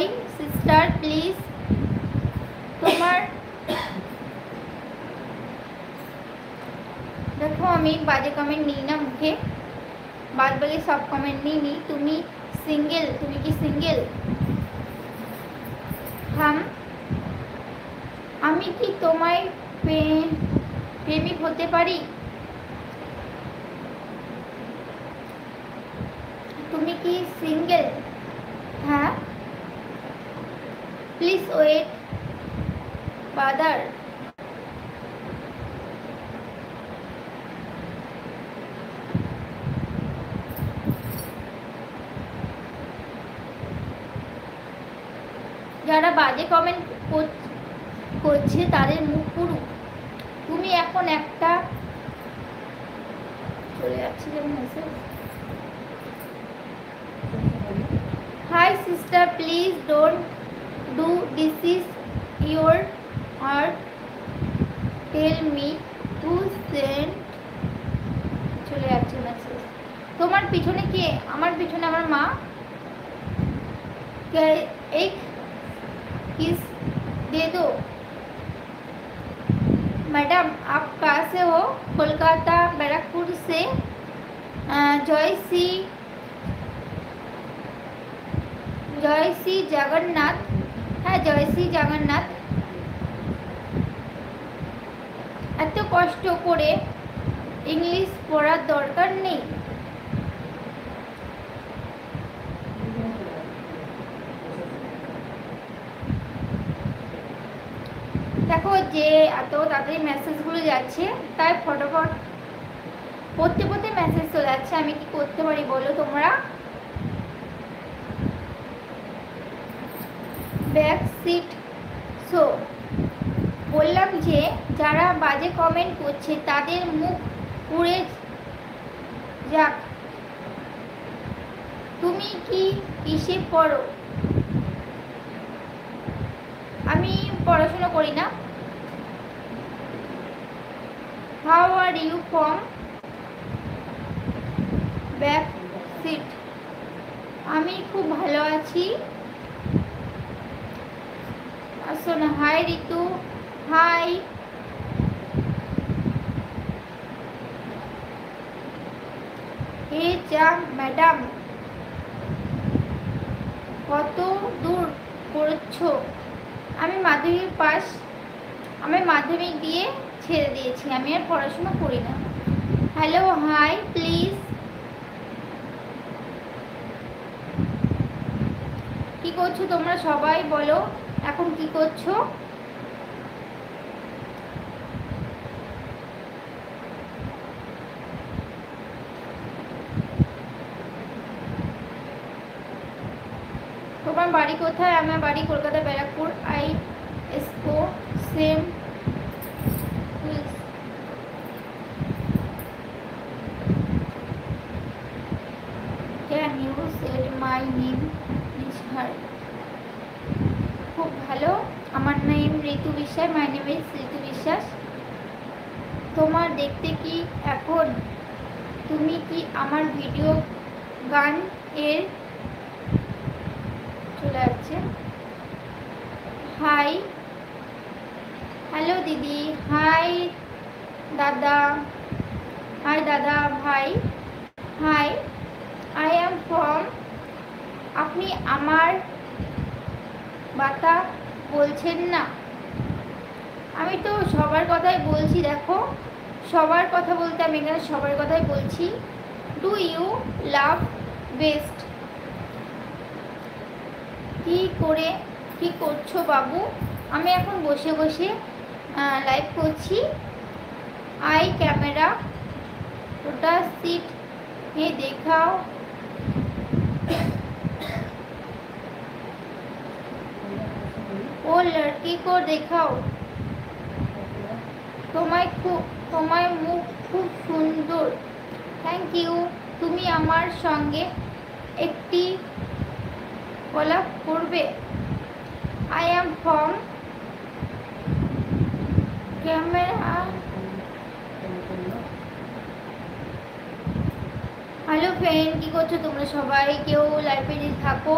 High sister please তোমার দেখো আমি বাজে কমেন্ট নিই না মুখে, বাদ বাকি সব কমেন্ট নিই। তুমি সিঙ্গেল, তুমি কি সিঙ্গেল? আমি কি তোমায় প্রেমিক হতে পারি? তুমি কি সিঙ্গেল? হ্যাঁ, প্লিজ ওয়েট বাদার। যারা বাজে কমেন্ট করছে তাদের মুখ পুরু। তুমি এখন একটা চলে যাচ্ছে যে message. Hi sister please don't do this is your heart tell me to send. চলে যাচ্ছে মেসেজ। তোমার পিছনে কে? আমার পিছনে আমার মা। एक किस दे दो। मैडम आप कहाँ से हो? कोलकाता बैरकपुर से। जय श्री जगन्नाथ। हाँ जय श्री जगन्नाथ। এত কষ্ট করে ইংলিশ পড়ার দরকার নেই। দেখো যে এত তাড়াতাড়ি মেসেজগুলো যাচ্ছে তাই ফটোফট পড়তে পড়তে মেসেজ চলে যাচ্ছে। আমি কি করতে পারি বলো তোমরা? ব্যাক সিট শো বললাম যে যারা বাজে কমেন্ট করছে তাদের মুখ পুড়ে যাক। তুমি কি কিসে পড়ো? আমি পড়াশোনা করি না। How are you from? Back seat. আমি খুব ভালো আছি। আসো না। হাই ঋতু। হাই। হে যা ম্যাডাম কত দূর পড়ছো? আমি মাধ্যমিক দিয়ে ছেড়ে দিয়েছি। আমি আর পড়াশোনা করি না। Hello hi please. কি করছো তোমরা সবাই বলো এখন কি করছো? তোমার বাড়ি কোথায়? আমার বাড়ি কলকাতা ব্যারাকপুর। আই এসকো same. Can you said my name please? হার খুব ভালো। আমার নেম ঋতু বিশ্বাস। মাই নেম ইজ ঋতু বিশ্বাস। তোমার দেখতে কি এখন? তুমি কি আমার ভিডিও গান এর চলে যাচ্ছে। হাই হ্যালো দিদি। হাই দাদা। হাই দাদা ভাই। Hi I am from. আপনি আমার বাতা বলছেন না? আমি তো সবার কথাই বলছি। দেখো সবার কথা বলতে আমি এখানে সবার কথাই বলছি। Do you love best? কি করছো বাবু? আমি এখন বসে বসে লাইভ করছি। आई कैमरा छोटा सीट में देखाओ। वो लड़की को देखाओ। তোমার মুখ খুব সুন্দর। Thank you. তুমি আমার সঙ্গে একটি কলাপ করবে? I am from camera. Hello friend, কি করছো তোমরা সবাই? কেউ লাইভে থাকো।